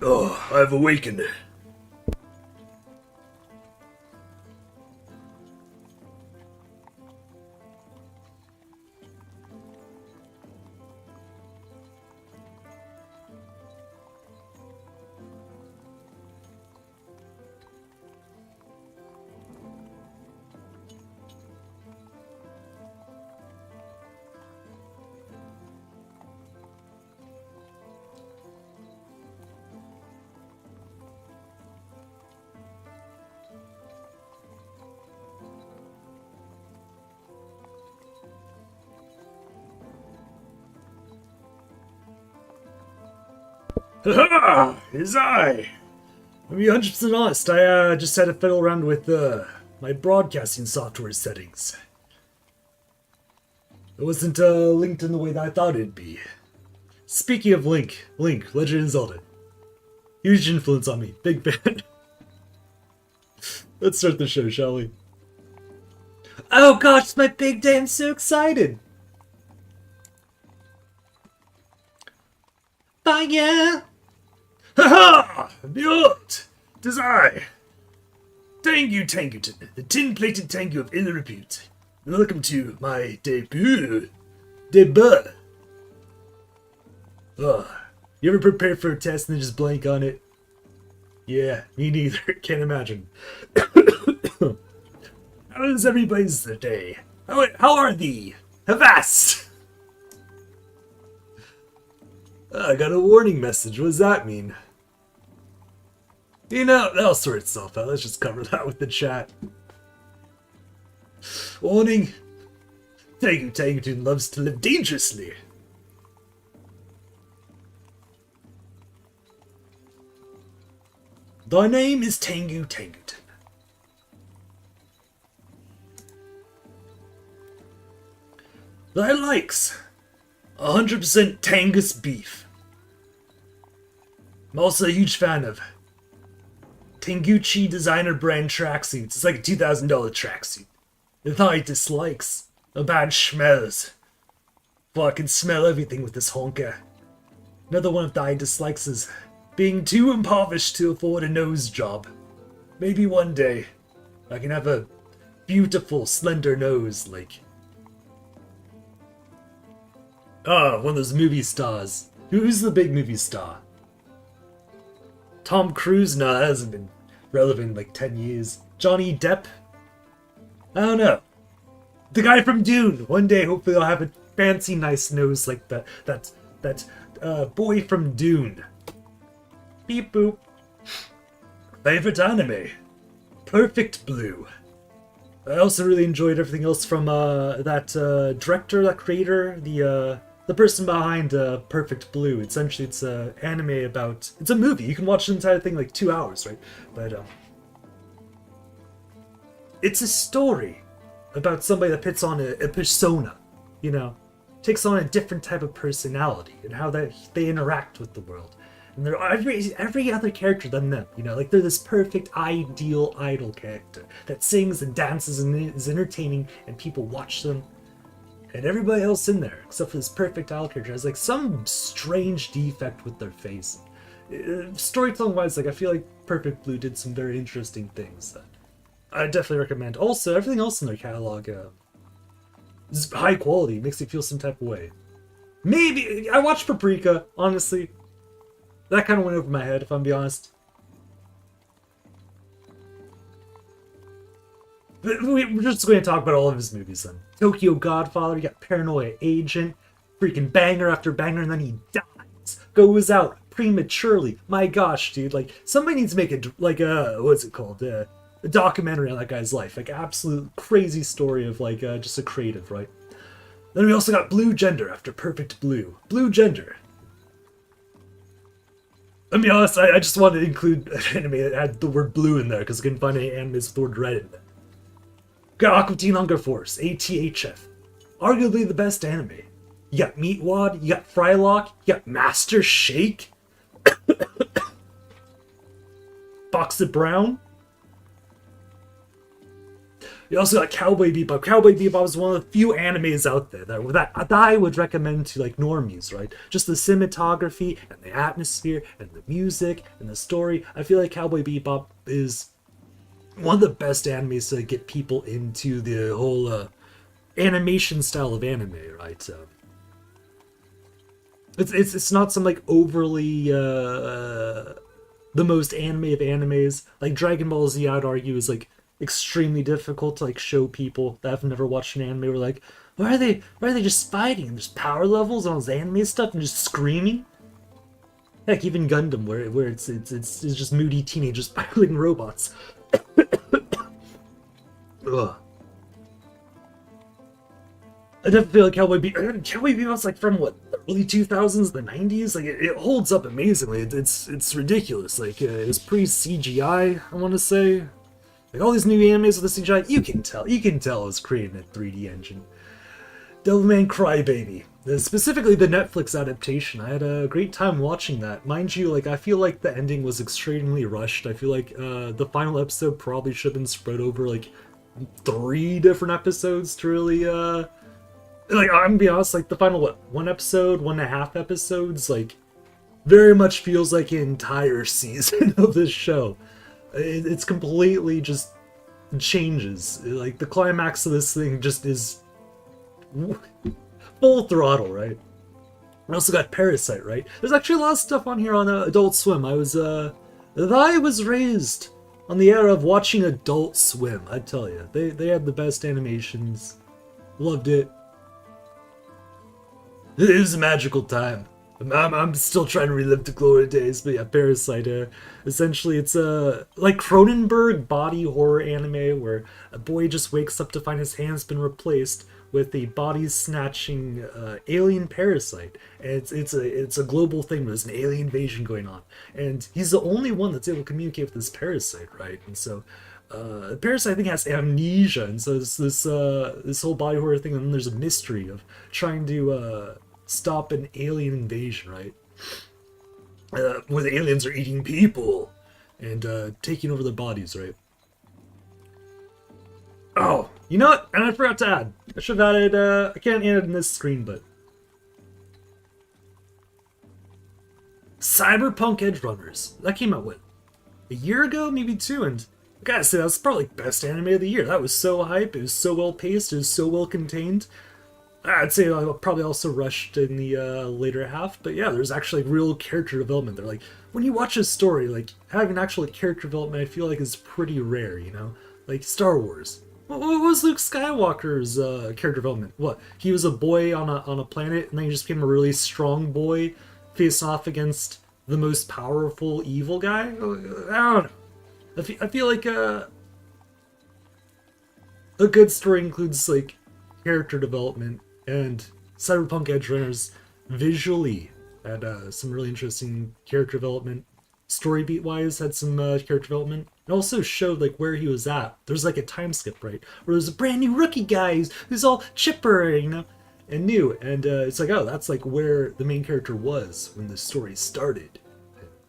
Oh, I've awakened. Ha! It's I! To be 100% honest, I just had to fiddle around with my broadcasting software settings. It wasn't linked in the way that I thought it'd be. Speaking of Link, Legend of Zelda. Huge influence on me, big fan. Let's start the show, shall we? Oh gosh, it's my big day, I'm so excited! Bye, yeah! Ha-ha! Behold! 'Tis I! Tengu Tenguton, the tin-plated Tengu of ill repute. Welcome to my debut. Oh, you ever prepare for a test and then just blank on it? Yeah, me neither. Can't imagine. How is everybody's day? How are thee? Avast! I got a warning message. What does that mean? You know, that'll sort itself out. Let's just cover that with the chat. Warning. Tengu Tenguton loves to live dangerously. Thy name is Tengu Tenguton. Thy likes 100% Tangus beef. I'm also a huge fan of Tenguchi designer brand tracksuits. It's like a $2,000 tracksuit. The thy dislikes a bad smells. Well, I can smell everything with this honker. Another one of thy dislikes is being too impoverished to afford a nose job. Maybe one day I can have a beautiful, slender nose like... one of those movie stars. Who's the big movie star? Tom Cruise? No, that hasn't been relevant in like 10 years. Johnny Depp? I don't know. The guy from Dune! One day, hopefully I'll have a fancy, nice nose like that boy from Dune. Beep boop. Favorite anime? Perfect Blue. I also really enjoyed everything else from that director, that creator, the person behind Perfect Blue. Essentially, it's an anime about... It's a movie. You can watch the entire thing like 2 hours, right? But it's a story about somebody that puts on a persona, you know? Takes on a different type of personality and how they interact with the world. And they're every other character than them, you know? Like, they're this perfect, ideal, idol character that sings and dances and is entertaining, and people watch them. And everybody else in there, except for this perfect idol character, has like some strange defect with their face. Storytelling-wise, like, I feel like Perfect Blue did some very interesting things that I definitely recommend. Also, everything else in their catalog is high quality, makes you feel some type of way. Maybe I watched Paprika, honestly. That kind of went over my head, if I'm being honest. We're just going to talk about all of his movies then. Tokyo Godfather, you got Paranoia Agent, freaking banger after banger, and then he dies. Goes out prematurely. My gosh, dude, like, somebody needs to make what's it called? A documentary on that guy's life. Like, absolute crazy story of, like, just a creative, right? Then we also got Blue Gender after Perfect Blue. Blue Gender. Let me be honest, I just wanted to include an anime that had the word blue in there because I couldn't find any animes with the word red in there. Got Aqua Teen Hunger Force, ATHF. Arguably the best anime. You got Meatwad, you got Frylock, you got Master Shake. Box of Brown. You also got Cowboy Bebop. Cowboy Bebop is one of the few animes out there that I would recommend to like normies, right? Just the cinematography and the atmosphere and the music and the story. I feel like Cowboy Bebop is one of the best animes to get people into the whole animation style of anime, right? It's not some like overly the most anime of animes. Like Dragon Ball Z, I'd argue, is like extremely difficult to like show people that have never watched an anime. We're like, why are they just fighting and there's power levels and all this anime stuff and just screaming? Heck, even Gundam, where it's just moody teenagers battling robots. Ugh. I definitely feel like Cowboy Bebop's like from what, the early 2000s, the 90s. Like it holds up amazingly. It's ridiculous. Like it's pre-CGI, I want to say. Like all these new animes with the CGI, you can tell it was created in a 3D engine. Devilman Crybaby, specifically the Netflix adaptation. I had a great time watching that. Mind you, like I feel like the ending was extremely rushed. I feel like the final episode probably should have been spread over like 3 different episodes to really like, I'm gonna be honest, like the final one episode, 1.5 episodes, like very much feels like an entire season of this show. It's completely just changes. Like the climax of this thing just is full throttle, right? We also got Parasite, right? There's actually a lot of stuff on here on Adult Swim. I was raised on the era of watching Adult Swim. I tell you, they had the best animations. Loved it. It was a magical time. I'm still trying to relive the glory days, but yeah, Parasite. Essentially, it's a like Cronenberg body horror anime where a boy just wakes up to find his hand's been replaced with a body-snatching alien parasite. And it's a global thing. There's an alien invasion going on, and he's the only one that's able to communicate with this parasite, right? And so. Parasite, I think, has amnesia, and so this whole body horror thing, and then there's a mystery of trying to stop an alien invasion, right? Where the aliens are eating people and taking over their bodies, right? Oh, you know what? And I forgot to add. I should have added. I can't add it in this screen, but Cyberpunk Edge Runners. That came out what, a year ago, maybe 2, and I gotta say, that's probably best anime of the year. That was so hype, it was so well paced, it was so well contained. I'd say I probably also rushed in the later half, but yeah, there's actually real character development there. Like, when you watch a story, like, having actual character development, I feel like is pretty rare, you know? Like, Star Wars. What was Luke Skywalker's character development? What, he was a boy on a planet, and then he just became a really strong boy, facing off against the most powerful evil guy? I don't know. I feel like a good story includes like character development, and Cyberpunk Edge Runners visually had some really interesting character development. Story beat wise had some character development. It also showed like where he was at. There's like a time skip, right, where there's a brand new rookie guy who's all chipper, you know, and new, and it's like, oh, that's like where the main character was when the story started.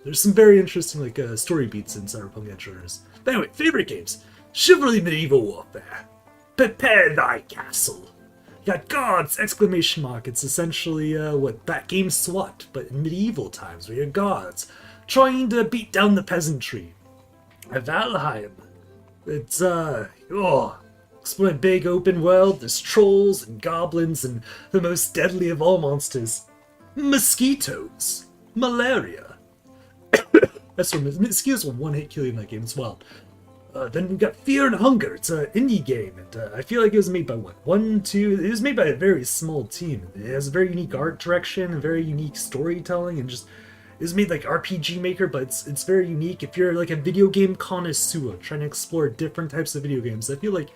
There's some very interesting like story beats in Cyberpunk Edge Runners. But anyway, favorite games: Chivalry Medieval Warfare, Prepare Thy Castle. You got gods! Exclamation mark. It's essentially what that game SWAT, but in medieval times, where you're gods trying to beat down the peasantry. Valheim. It's explore a big open world. There's trolls and goblins and the most deadly of all monsters, mosquitoes, malaria. That's right, mosquitoes will one-hit kill you in that game. It's wild. Then we've got Fear and Hunger. It's an indie game, and I feel like it was made by what, it was made by a very small team. It has a very unique art direction, and very unique storytelling, and just it was made like RPG Maker, but it's very unique. If you're like a video game connoisseur trying to explore different types of video games, I feel like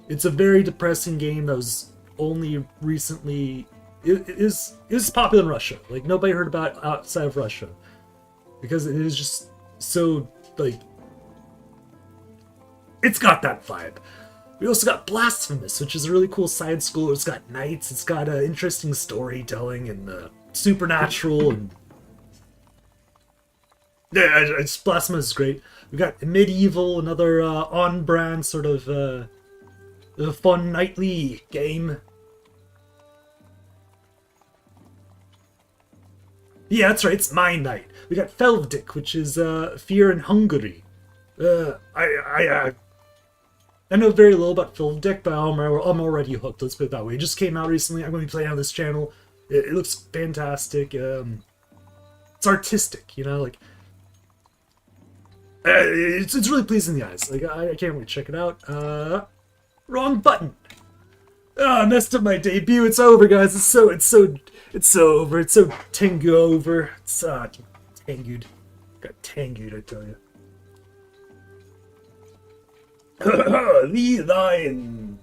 it's a very depressing game that was only recently it is popular in Russia. Like nobody heard about it outside of Russia because it is just so like. It's got that vibe. We also got Blasphemous, which is a really cool side scroller. It's got knights, it's got interesting storytelling and supernatural, and yeah, Blasphemous is great. We got Medieval, another on-brand sort of A fun nightly game. Yeah, that's right, it's my night. We got Felvdik, which is Fear in Hungary. I know very little about Felvdik, but I'm already hooked, let's put it that way. It just came out recently, I'm going to be playing on this channel. It looks fantastic. It's artistic, you know, like... it's really pleasing the eyes. Like, I can't wait to check it out. Wrong button! I messed up my debut, it's over, guys. It's so over. It's so Tengu over. It's Tengued. Got Tengued, I tell you. Thee, thine,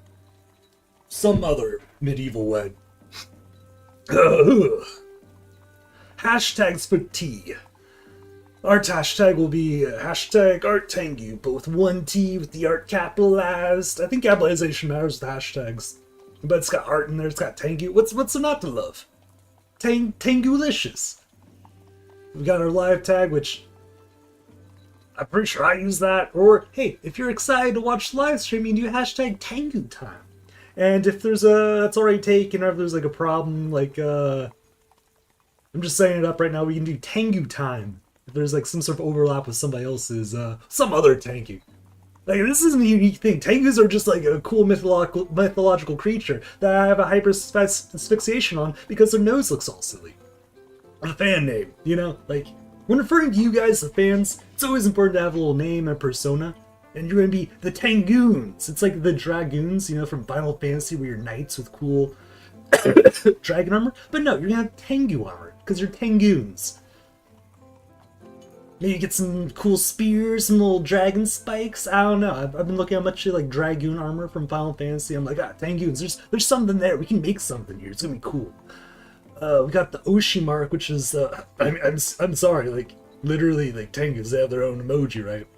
some other medieval way. Hashtags for tea. Art hashtag will be hashtag art Tengu, but with one T with the art capitalized. I think capitalization matters with hashtags. But it's got art in there, it's got Tengu. What's there not to love? Tengulicious. We got our live tag, which I'm pretty sure I use that. Or, hey, if you're excited to watch the live stream, you can do hashtag Tengu time. And if there's that's already taken, or if there's like a problem, like, I'm just setting it up right now, we can do Tengu time. If there's like some sort of overlap with somebody else's, some other Tengu. Like, this isn't a unique thing. Tengus are just like a cool mythological creature that I have a hyper asphyxiation on because their nose looks all silly. A fan name, you know? Like, when referring to you guys, the fans, it's always important to have a little name and persona. And you're gonna be the Tenguns. It's like the Dragoons, you know, from Final Fantasy, where you're knights with cool dragon armor. But no, you're gonna have Tengu armor, because you're Tenguns. Maybe get some cool spears, some little dragon spikes. I don't know. I've been looking at much like Dragoon armor from Final Fantasy. I'm like, Tenguns. There's something there. We can make something here. It's gonna be cool. We got the Oshi mark, which is I'm sorry, like literally, like Tengus, they have their own emoji, right?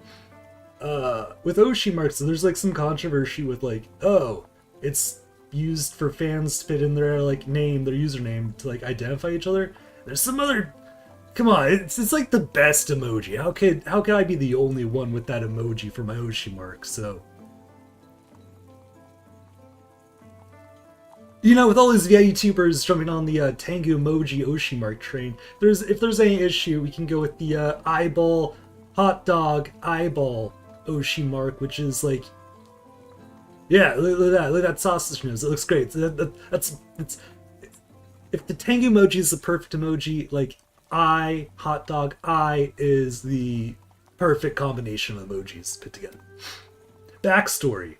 With Oshi marks, so there's like some controversy with like, oh, it's used for fans to fit in their like name, their username to like identify each other. There's some other. Come on, it's like the best emoji. How could I be the only one with that emoji for my Oshi mark? So, you know, with all these VTubers jumping on the Tengu emoji Oshi mark train, if there's any issue, we can go with the eyeball, hot dog, eyeball Oshi mark, which is like, yeah, look at that sausage nose. It looks great. It's if the Tengu emoji is the perfect emoji, like. Eye, hot dog, eye is the perfect combination of emojis put together. Backstory.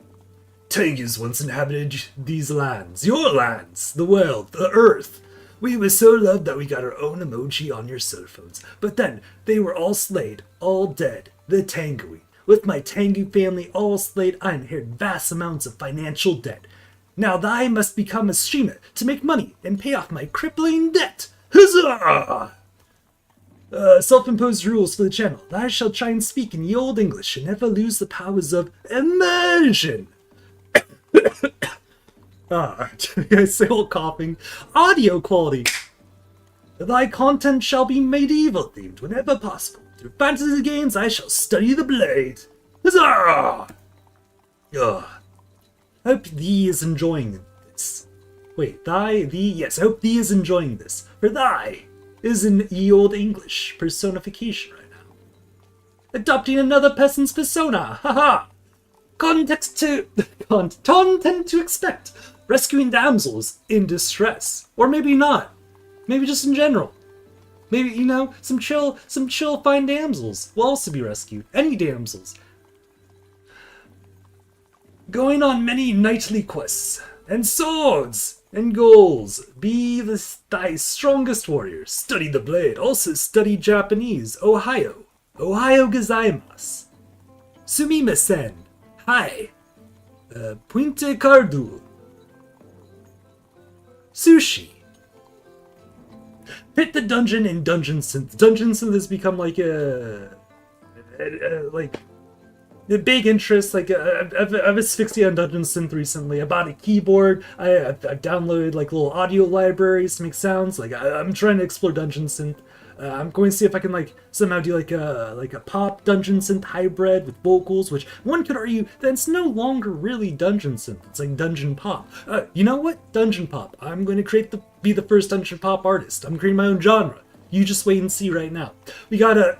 Tengus once inhabited these lands. Your lands. The world. The earth. We were so loved that we got our own emoji on your cell phones. But then, they were all slayed. All dead. The Tengui. With my Tengu family all slayed, I inherited vast amounts of financial debt. Now I must become a streamer to make money and pay off my crippling debt. Huzzah! Self-imposed rules for the channel. I shall try and speak in the old English and never lose the powers of immersion. I say all coughing. Audio quality. Thy content shall be medieval themed whenever possible. Through fantasy games, I shall study the blade. Huzzah! Hope thee is enjoying this. Wait, thee? Yes, hope thee is enjoying this. For thy is in ye old English personification right now. Adopting another person's persona, haha! Content to expect. Rescuing damsels in distress. Or maybe not. Maybe just in general. Maybe, you know, some chill fine damsels will also be rescued. Any damsels. Going on many knightly quests. And swords! And goals. Be thy strongest warrior. Study the blade. Also study Japanese. Ohio. Ohio gozaimasu. Sumimasen. Hi. Puente Cardu. Sushi. Hit the dungeon in Dungeon Synth. Dungeon Synth has become like a big interest. Like I've asphyxiated on Dungeon Synth recently. I bought a keyboard. I've downloaded like little audio libraries to make sounds. Like I'm trying to explore Dungeon Synth. I'm going to see if I can like somehow do like a pop dungeon synth hybrid with vocals, which one could argue that it's no longer really dungeon synth. It's like dungeon pop. You know what? Dungeon pop. I'm going to be the first dungeon pop artist. I'm creating my own genre. You just wait and see right now. We got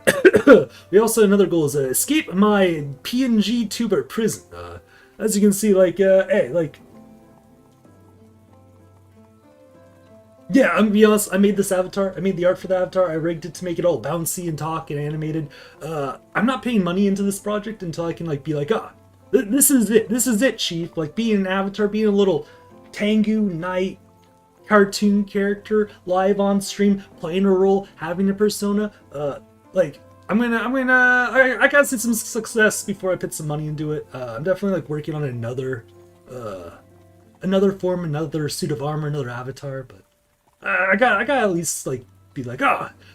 we also, another goal is escape my PNG tuber prison. As you can see, like, hey, like, yeah, I'm gonna be honest, I made this avatar, I made the art for the avatar, I rigged it to make it all bouncy and talk and animated. I'm not paying money into this project until I can, like, be like, this is it, chief. Like, being an avatar, being a little Tengu Knight cartoon character live on stream, playing a role, having a persona. Like, I gotta see some success before I put some money into it. I'm definitely like working on another form, another suit of armor, another avatar, but I gotta at least like be like,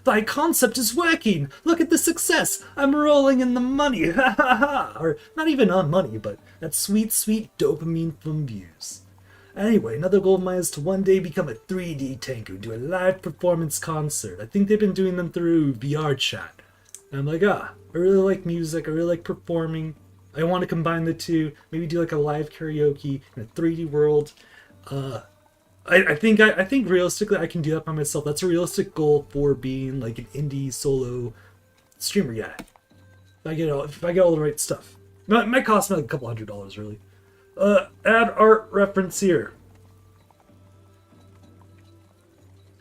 thy concept is working. Look at the success. I'm rolling in the money. Ha ha ha. Or not even on money, but that sweet, sweet dopamine from views. Anyway, another goal of mine is to one day become a 3D Tengu, do a live performance concert. I think they've been doing them through VR chat. And I'm like, I really like music, I really like performing. I want to combine the two, maybe do like a live karaoke in a 3D world. I think realistically I can do that by myself. That's a realistic goal for being like an indie solo streamer guy. If I get all the right stuff. It might cost me like a couple $100 really. Add art reference here.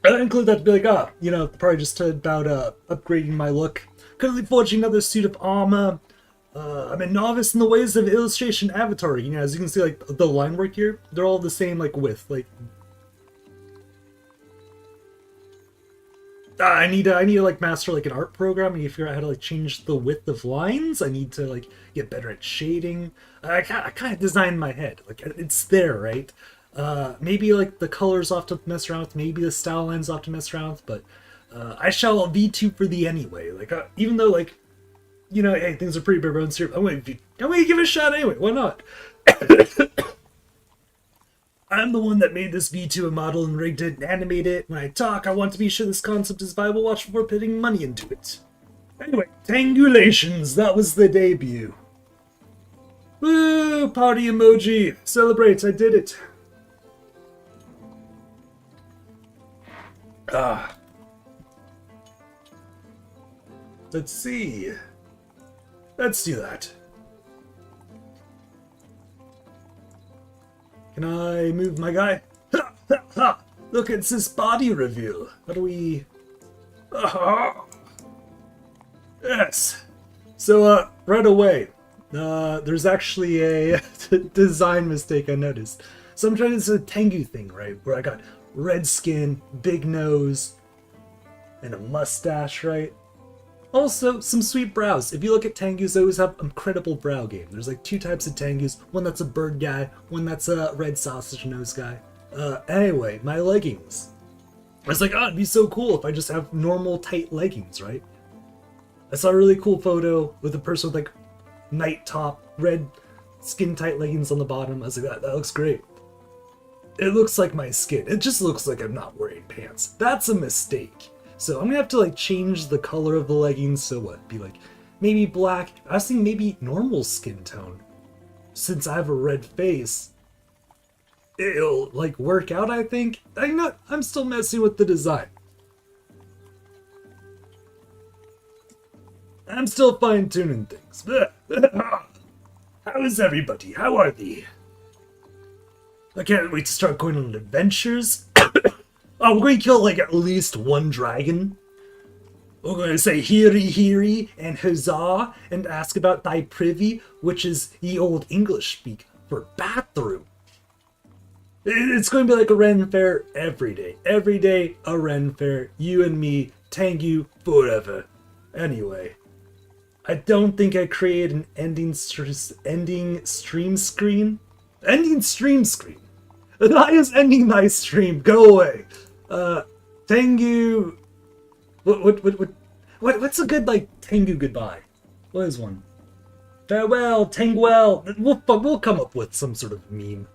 I include that to be like, probably just about upgrading my look. Currently forging another suit of armor. I'm a novice in the ways of illustration avatar. As you can see, like the line work here, they're all the same like width. Like, I need to like master like an art program. I need to figure out how to like change the width of lines. I need to like get better at shading. I kind of designed in my head. Like, it's there, right? Maybe like the colors off to mess around with. Maybe the style lines off to mess around with. But I shall VTube for thee anyway. Like, even though like, hey, things are pretty bare bones here. I'm going to give it a shot anyway. Why not? I'm the one that made this VTuber model and rigged it and animated it. When I talk, I want to be sure this concept is viable. Watch before putting money into it. Anyway, Tangulations. That was the debut. Woo! Party emoji. Celebrate. I did it. Let's see. Let's do that. Can I move my guy? Ha, ha, ha. Look, it's this body reveal. How do we... Yes. So, right away, there's actually a design mistake I noticed. So I'm trying to do a Tengu thing, right? Where I got red skin, big nose, and a mustache, right? Also, some sweet brows. If you look at Tengus, they always have incredible brow game. There's like two types of Tengus. One that's a bird guy, one that's a red sausage nose guy. Anyway, my leggings. I was like, it'd be so cool if I just have normal tight leggings, right? I saw a really cool photo with a person with like night top, red skin tight leggings on the bottom. I was like, that looks great. It looks like my skin. It just looks like I'm not wearing pants. That's a mistake. So I'm gonna have to like change the color of the leggings. So what? Be like maybe black. I was thinking maybe normal skin tone. Since I have a red face, it'll like work out. I think. I'm still messing with the design. I'm still fine tuning things. How is everybody? How are they? I can't wait to start going on adventures. We're going to kill like at least one dragon. We're going to say hiri hiri and huzzah and ask about thy privy, which is the old English speak for bathroom. It's going to be like a Ren fair every day. Every day a Ren fair. You and me, Tengu forever. Anyway, I don't think I created an ending stream screen. Ending stream screen. That is ending thy stream. Go away. Tengu. What's a good like Tengu goodbye? What is one? Farewell, Tenguel. We'll come up with some sort of meme.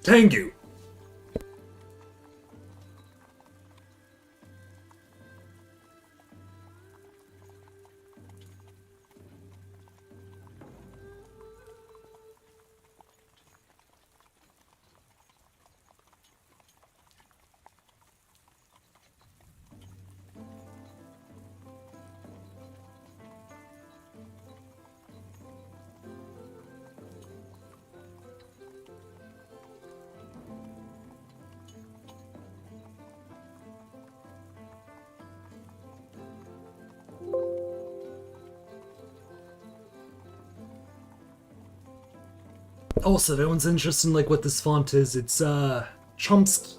Tengu! Also, if anyone's interested in like what this font is, it's Chomsky.